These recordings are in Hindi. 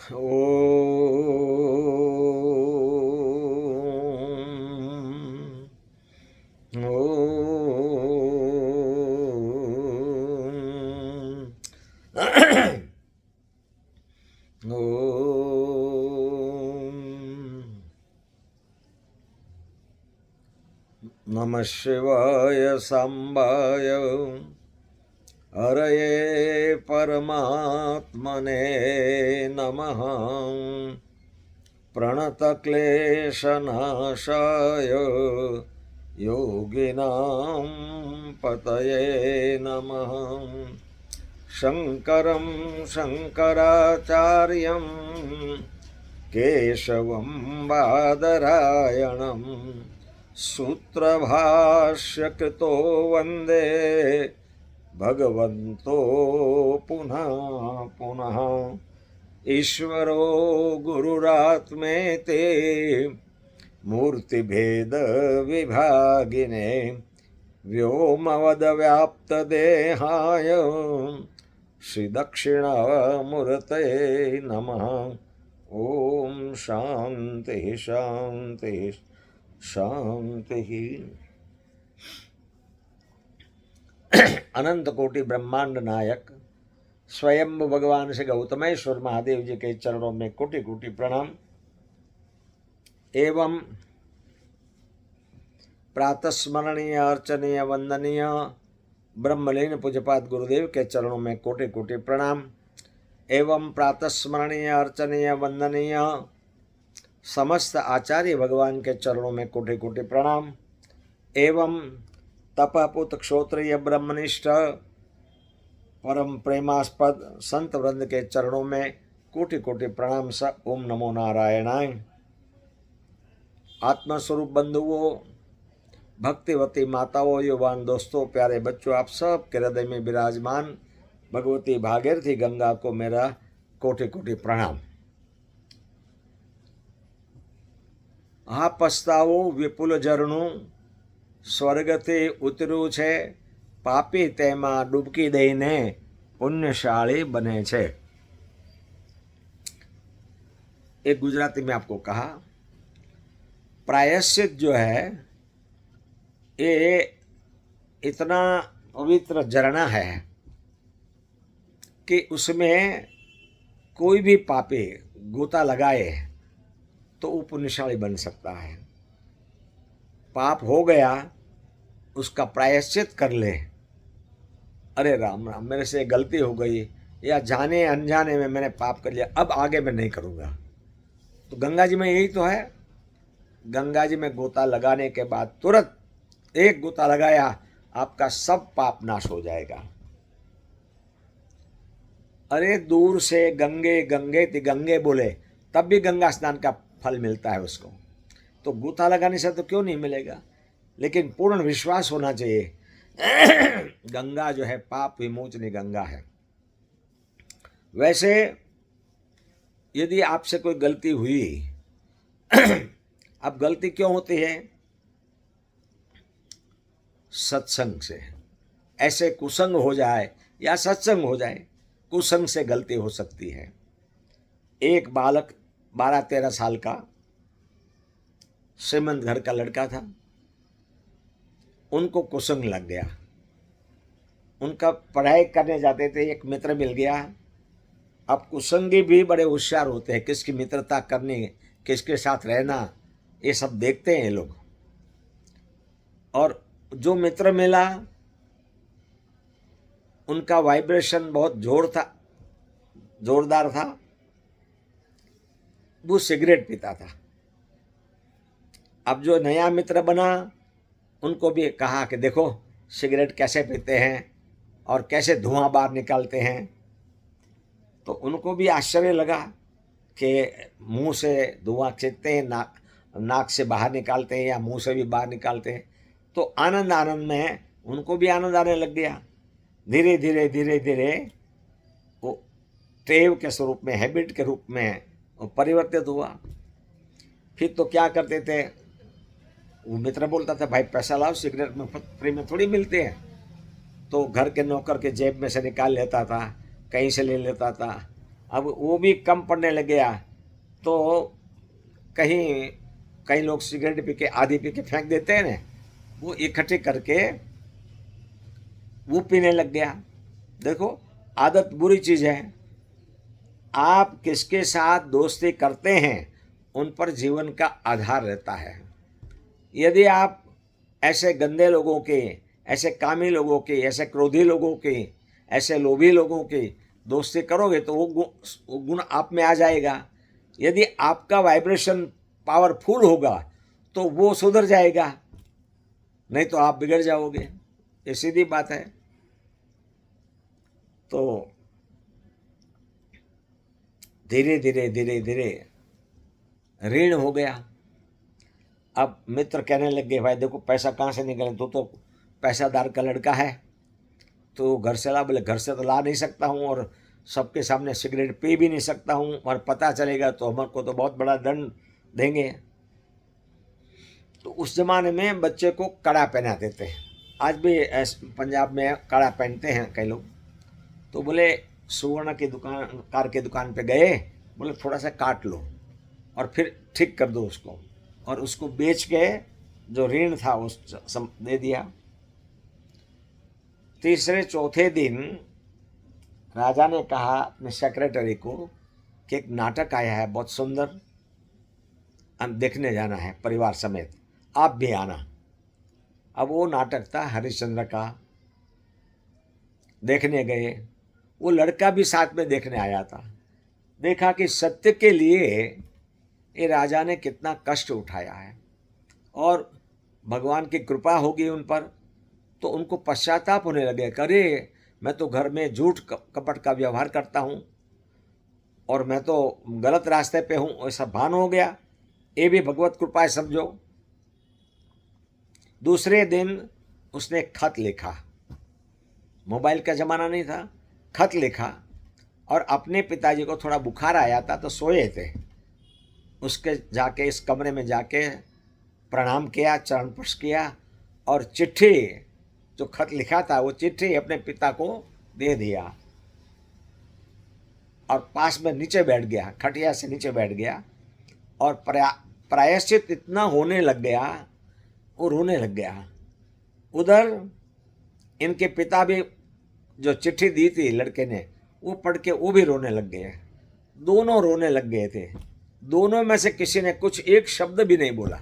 ओम ओम ओम नमः शिवाय सांबाय हरये परमात्मने नमः प्रणतक्लेशनाशाय योगिनां पतये नमः शङ्करं शङ्कराचार्यं केशवं बादरायणं सूत्रभाष्यकृतो वन्दे भगवन्तो पुनः पुनः ईश्वरो गुरुरात्मेति मूर्तिभेदविभागिने व्योमवद्व्याप्तदेहाय श्रीदक्षिणामूर्तये नमः। ओम शांति शांति शांति। अनंत कोटि ब्रह्मांड नायक स्वयं भगवान श्री गौतमेश्वर महादेव जी के चरणों में कोटि कोटि प्रणाम एवं प्रातस्मरणीय अर्चनीय वंदनीय ब्रह्मलीन पूज्यपाद गुरुदेव के चरणों में कोटि कोटि प्रणाम एवं प्रातस्मरणीय अर्चनीय वंदनीय समस्त आचार्य भगवान के चरणों में कोटि कोटि प्रणाम एवं तपपुत क्षोत्रिय ब्रह्मनिष्ठ परम प्रेमास्पद संत वृंद के चरणों में कोटि कोटि प्रणाम स। ओम नमो नारायणाय। आत्मस्वरूप बंधुओं, भक्तिवती माताओं, युवान दोस्तों, प्यारे बच्चों, आप सब के हृदय में विराजमान भगवती भागीरथी गंगा को मेरा कोटि कोटि प्रणाम। आ पछतावो विपुल झरણું સ્વર્ગથી ઉતર્યું છે, પાપી તેમાં ડૂબકી દઈને पुण्यशाली बने छे। एक गुजराती में आपको कहा, प्रायश्चित जो है ये इतना पवित्र झरना है कि उसमें कोई भी पापी गोता लगाए तो वो पुण्यशाली बन सकता है। पाप हो गया, उसका प्रायश्चित कर ले, अरे राम राम मेरे से गलती हो गई या जाने अनजाने में मैंने पाप कर लिया, अब आगे मैं नहीं करूँगा। तो गंगा जी में यही तो है। गंगा जी में गोता लगाने के बाद तुरंत एक गोता लगाया, आपका सब पाप नाश हो जाएगा। अरे दूर से गंगे गंगे गंगे बोले तब भी गंगा स्नान का फल मिलता है उसको। तो गोता लगाने से तो क्यों नहीं मिलेगा, लेकिन पूर्ण विश्वास होना चाहिए। गंगा जो है पाप विमोचनी गंगा है। वैसे यदि आपसे कोई गलती हुई, अब गलती क्यों होती है? सत्संग से। ऐसे कुसंग हो जाए या सत्संग हो जाए, कुसंग से गलती हो सकती है। एक बालक 12-13 साल का श्रीमंत घर का लड़का था, उनको कुसंग लग गया। उनका पढ़ाई करने जाते थे, एक मित्र मिल गया। अब कुसंगी भी बड़े होशियार होते हैं, किसकी मित्रता करनी, किसके साथ रहना, ये सब देखते हैं ये लोग। और जो मित्र मिला उनका वाइब्रेशन बहुत जोरदार था। वो सिगरेट पीता था। अब जो नया मित्र बना उनको भी कहा कि देखो सिगरेट कैसे पीते हैं और कैसे धुआं बाहर निकालते हैं। तो उनको भी आश्चर्य लगा कि मुंह से धुआं खींचते हैं, नाक से बाहर निकालते हैं या मुंह से भी बाहर निकालते हैं। तो आनंद आनंद में उनको भी आनंद आने लग गया। धीरे धीरे धीरे धीरे वो टेव के स्वरूप में, हैबिट के रूप में वो परिवर्तित हुआ। फिर तो क्या करते थे, वो मित्र बोलता था भाई पैसा लाओ, सिगरेट में फ्री में थोड़ी मिलते हैं। तो घर के नौकर के जेब में से निकाल लेता था, कहीं से ले लेता था अब वो भी कम पड़ने लग गया तो कहीं कई लोग सिगरेट पी के आधी पी के फेंक देते हैं ना, वो इकट्ठे करके वो पीने लग गया। देखो, आदत बुरी चीज़ है। आप किसके साथ दोस्ती करते हैं उन पर जीवन का आधार रहता है। यदि आप ऐसे गंदे लोगों के, ऐसे कामी लोगों के, ऐसे क्रोधी लोगों के, ऐसे लोभी लोगों की दोस्ती करोगे तो वो गुण आप में आ जाएगा। यदि आपका वाइब्रेशन पावरफुल होगा तो वो सुधर जाएगा, नहीं तो आप बिगड़ जाओगे। ये सीधी बात है। तो धीरे धीरे धीरे धीरे ऋण हो गया। अब मित्र कहने लग गए, भाई देखो पैसा कहाँ से निकले, तो पैसादार का लड़का है, तो घर से ला। बोले घर से तो ला नहीं सकता हूँ और सबके सामने सिगरेट पी भी नहीं सकता हूँ, और पता चलेगा तो हमारे को तो बहुत बड़ा दंड देंगे। तो उस जमाने में बच्चे को कड़ा पहनाते थे, आज भी पंजाब में कड़ा पहनते हैं कई लोग। तो बोले सुवर्ण की दुकान, कार की दुकान पे गए, बोले थोड़ा सा काट लो और फिर ठीक कर दो उसको, और उसको बेच के जो ऋण था उस दे दिया। तीसरे चौथे दिन राजा ने कहा अपने सेक्रेटरी को कि एक नाटक आया है बहुत सुंदर, हम देखने जाना है परिवार समेत, आप भी आना। अब वो नाटक था हरिश्चंद्र का। देखने गए, वो लड़का भी साथ में देखने आया था। देखा कि सत्य के लिए ये राजा ने कितना कष्ट उठाया है, और भगवान की कृपा होगी उन पर, तो उनको पश्चाताप होने लगे। अरे मैं तो घर में झूठ कपट का व्यवहार करता हूँ और मैं तो गलत रास्ते पे हूँ, ऐसा भान हो गया। ये भी भगवत कृपा है समझो। दूसरे दिन उसने खत लिखा, मोबाइल का ज़माना नहीं था, खत लिखा, और अपने पिताजी को थोड़ा बुखार आया था तो सोए थे, उसके जाके इस कमरे में जाके प्रणाम किया, चरण स्पर्श किया, और चिट्ठी जो खत लिखा था वो चिट्ठी अपने पिता को दे दिया, और पास में नीचे बैठ गया, खटिया से नीचे बैठ गया, और प्रायश्चित इतना होने लग गया, वो रोने लग गया। उधर इनके पिता भी जो चिट्ठी दी थी लड़के ने, वो पढ़ के वो भी रोने लग गए। दोनों रोने लग गए थे। दोनों में से किसी ने कुछ एक शब्द भी नहीं बोला।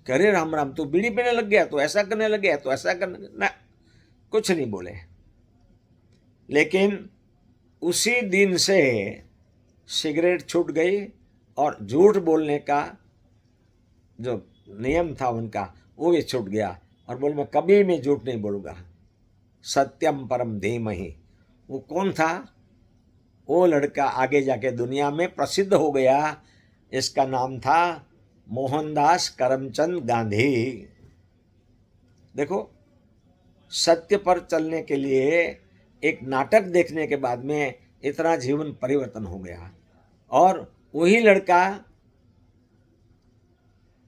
अरे राम राम, तू बीड़ी पीने लग गया, तो ऐसा करने लग गया, तो ऐसा करने ना, कुछ नहीं बोले। लेकिन उसी दिन से सिगरेट छूट गई, और झूठ बोलने का जो नियम था उनका वो भी छूट गया, और बोल मैं कभी भी झूठ नहीं बोलूँगा, सत्यम परम धीमहि। वो कौन था? वो लड़का आगे जाके दुनिया में प्रसिद्ध हो गया। इसका नाम था मोहनदास करमचंद गांधी। देखो, सत्य पर चलने के लिए एक नाटक देखने के बाद में इतना जीवन परिवर्तन हो गया। और वही लड़का,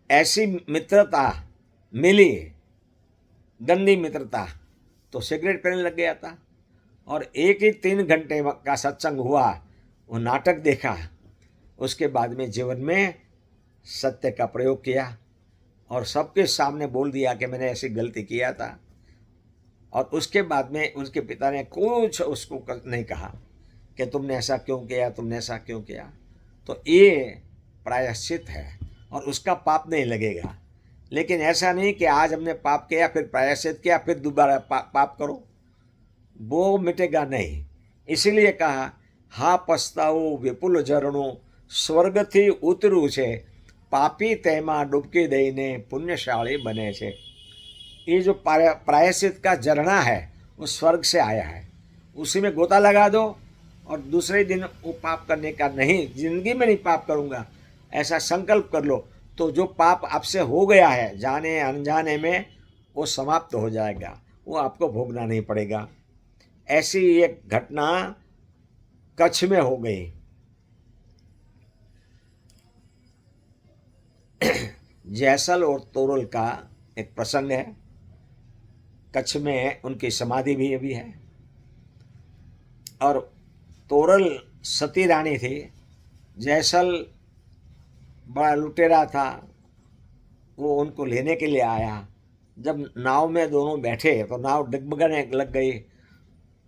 ऐसी मित्रता मिली, गंदी मित्रता, तो सिगरेट पीने लग गया था। और एक ही 3 घंटे का सत्संग हुआ, वो नाटक देखा, उसके बाद में जीवन में सत्य का प्रयोग किया, और सबके सामने बोल दिया कि मैंने ऐसी गलती किया था। और उसके बाद में उसके पिता ने कुछ उसको नहीं कहा कि तुमने ऐसा क्यों किया, तुमने ऐसा क्यों किया। तो ये प्रायश्चित है, और उसका पाप नहीं लगेगा। लेकिन ऐसा नहीं कि आज हमने पाप किया, फिर प्रायश्चित किया, फिर दोबारा पाप करो, वो मिटेगा नहीं। इसीलिए कहा, हा पछताओ विपुल झरણું સ્વર્ગથી ઉતર્યું છે, પાપી તેમાં ડૂબકી દઈને पुण्यशाली बने छे। ये जो प्रायश्चित का झरना है वो स्वर्ग से आया है, उसी में गोता लगा दो, और दूसरे दिन वो पाप करने का नहीं, जिंदगी में नहीं पाप करूँगा ऐसा संकल्प कर लो, तो जो पाप आपसे हो गया है जाने अनजाने में, वो समाप्त हो जाएगा, वो आपको भोगना नहीं पड़ेगा। ऐसी एक घटना कच्छ में हो गई। जैसल और तोरल का एक प्रसंग है। कच्छ में उनकी समाधि भी अभी है, और तोरल सती रानी थी, जैसल बड़ा लुटेरा था, वो उनको लेने के लिए आया। जब नाव में दोनों बैठे तो नाव डगमगाने लग गई।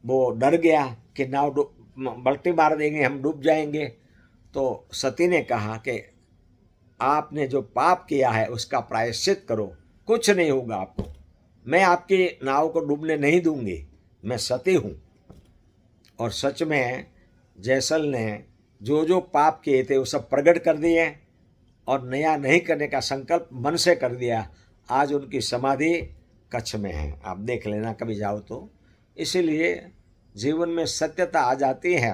वो डर गया कि नाव पलटी मार देंगे, हम डूब जाएंगे। तो सती ने कहा कि आपने जो पाप किया है उसका प्रायश्चित करो, कुछ नहीं होगा आपको, मैं आपकी नाव को डूबने नहीं दूंगी, मैं सती हूँ। और सच में जैसल ने जो जो पाप किए थे वो सब प्रकट कर दिए और नया नहीं करने का संकल्प मन से कर दिया। आज उनकी समाधि कच्छ में है, आप देख लेना कभी जाओ तो। इसीलिए जीवन में सत्यता आ जाती है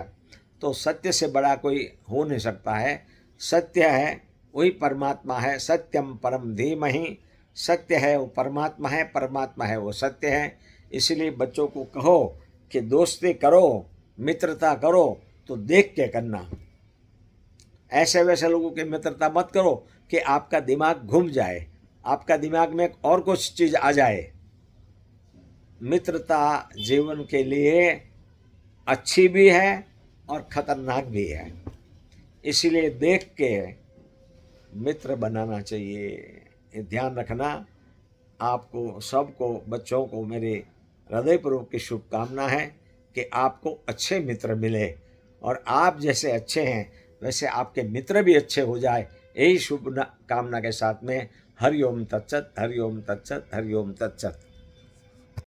तो सत्य से बड़ा कोई हो नहीं सकता है। सत्य है वही परमात्मा है, सत्यम परम धीमहि। सत्य है वो परमात्मा है, परमात्मा है वो सत्य है। इसलिए बच्चों को कहो कि दोस्ती करो, मित्रता करो तो देख के करना। ऐसे वैसे लोगों की मित्रता मत करो कि आपका दिमाग घूम जाए, आपका दिमाग में और कुछ चीज़ आ जाए। मित्रता जीवन के लिए अच्छी भी है और खतरनाक भी है, इसीलिए देख के मित्र बनाना चाहिए। ये ध्यान रखना। आपको सबको, बच्चों को मेरे हृदयपूर्वक की शुभकामना है कि आपको अच्छे मित्र मिले और आप जैसे अच्छे हैं वैसे आपके मित्र भी अच्छे हो जाए। यही शुभ कामना के साथ में हरि ओम तत्सत, हरि ओम तत्सत, हरि ओम तत्सत।